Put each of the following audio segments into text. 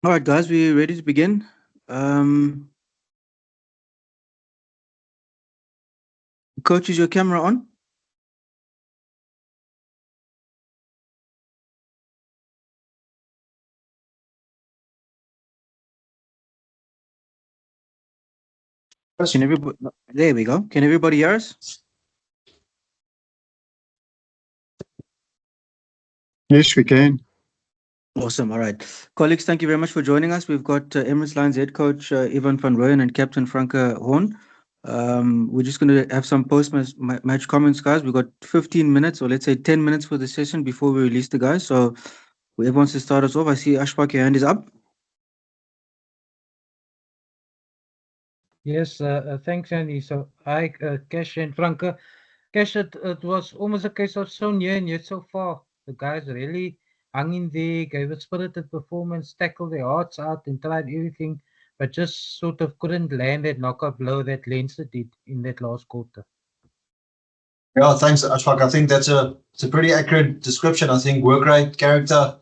All right, guys, we ready to begin? Coach, is your camera on? Can everybody? There we go. Can everybody hear us? Yes, we can. Awesome. All right, colleagues, thank you very much for joining us. We've got Emirates Lions head coach Ivan van Rooyen and captain Francke Horn. We're just going to have some post-match comments, guys. We've got 15 minutes, or let's say 10 minutes for the session before we release the guys. So whoever wants to start us off, I see Ashfaq, your hand is up. Yes, thanks, Andy. So, hi, Cash and Franke. Cash, it was almost a case of so near and yet so far. The guys really hung in there, gave a spirited performance, tackled their hearts out, and tried everything, but just sort of couldn't land that knockout blow that Leinster did in that last quarter. Yeah, thanks, Ashfaq. I think it's a pretty accurate description. I think work rate, character,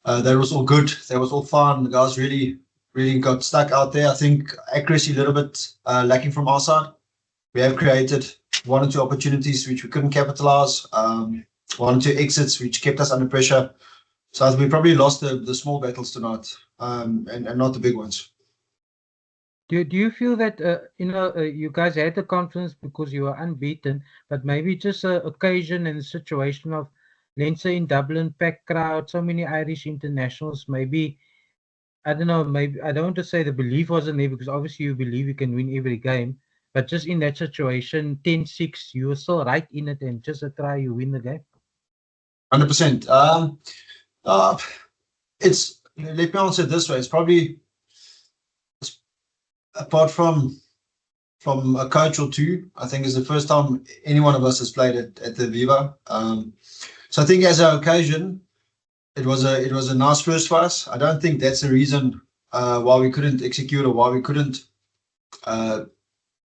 that was all good. That was all fun. The guys really got stuck out there. I think accuracy a little bit lacking from our side. We have created one or two opportunities which we couldn't capitalize. One or two exits which kept us under pressure. So I think we probably lost the small battles tonight, and not the big ones. Do you feel that you guys had the confidence because you were unbeaten, but maybe just an occasion and a situation of Leinster in Dublin, packed crowd, so many Irish internationals, maybe I don't know, maybe I don't want to say the belief wasn't there because obviously you believe you can win every game, but just in that situation, 10-6, you were still right in it and just a try you win the game. 100%. It's let me answer it this way. It's probably apart from a coach or two, I think it's the first time any one of us has played at the Viva. So I think as an occasion, it was a nice first for us. I don't think that's the reason why we couldn't execute or why we couldn't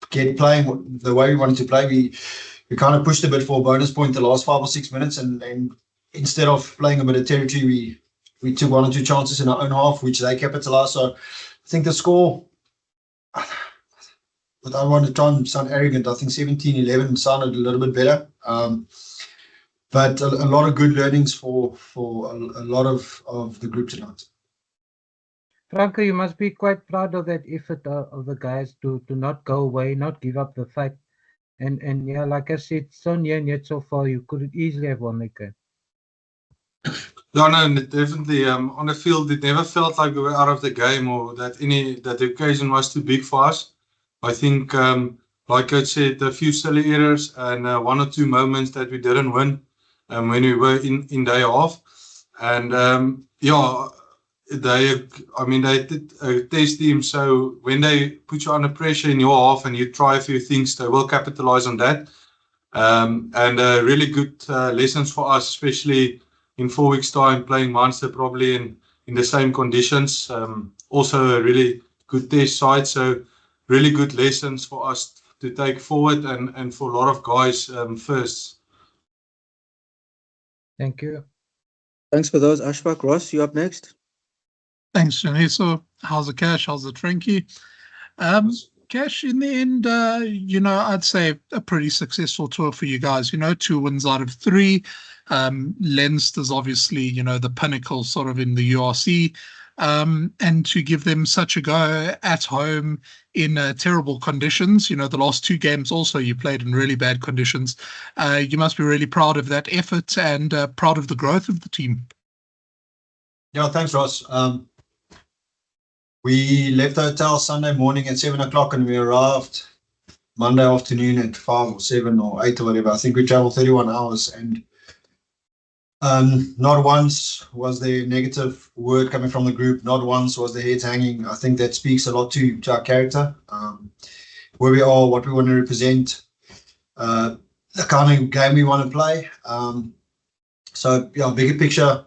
get playing the way we wanted to play. We kind of pushed a bit for a bonus point the last 5 or 6 minutes, and instead of playing a bit of territory, we took one or two chances in our own half, which they capitalized. So I think the score, but I want to try and sound arrogant, I think 17-11 sounded a little bit better. But a lot of good learnings for a lot of the group tonight. Franco, you must be quite proud of that effort of the guys to not go away, not give up the fight. And yeah, like I said, so near and yet so far, you could easily have won the game. Yeah, no, definitely. On the field, it never felt like we were out of the game or that the occasion was too big for us. I think, like I said, a few silly errors and one or two moments that we didn't win when we were in their half. And yeah, they did a test team. So when they put you under pressure in your half and you try a few things, they will capitalize on that. And really good lessons for us, especially in 4 weeks' time, playing Munster probably in the same conditions. Also a really good test side. So really good lessons for us to take forward and for a lot of guys first. Thank you. Thanks for those, Ashfaq. Ross, you up next? Thanks, Janiso. How's the Cash? How's the Francke? Cash, in the end, I'd say a pretty successful tour for you guys. 2 wins out of 3. Leinster's obviously, the pinnacle sort of in the URC. And to give them such a go at home in terrible conditions. The last 2 games also you played in really bad conditions. You must be really proud of that effort and proud of the growth of the team. Yeah, thanks, Ross. We left the hotel Sunday morning at 7 o'clock and we arrived Monday afternoon at 5 or 7 or 8 or whatever. I think we traveled 31 hours and not once was there negative word coming from the group. Not once was the heads hanging. I think that speaks a lot to our character, where we are, what we want to represent, the kind of game we want to play. So, yeah, bigger picture,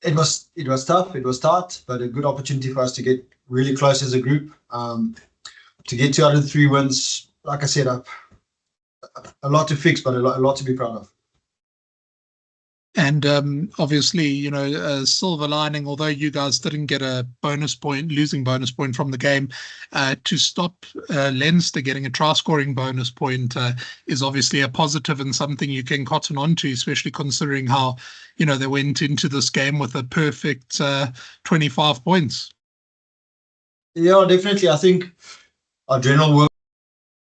it was tough, it was tight, but a good opportunity for us to get really close as a group. To get 2 out of 3 wins, like I said, a lot to fix, but a lot to be proud of. And obviously, you know, a silver lining, although you guys didn't get a losing bonus point from the game, to stop Leinster getting a try scoring bonus point is obviously a positive and something you can cotton on to, especially considering how, you know, they went into this game with a perfect 25 points. Yeah, definitely. I think our general work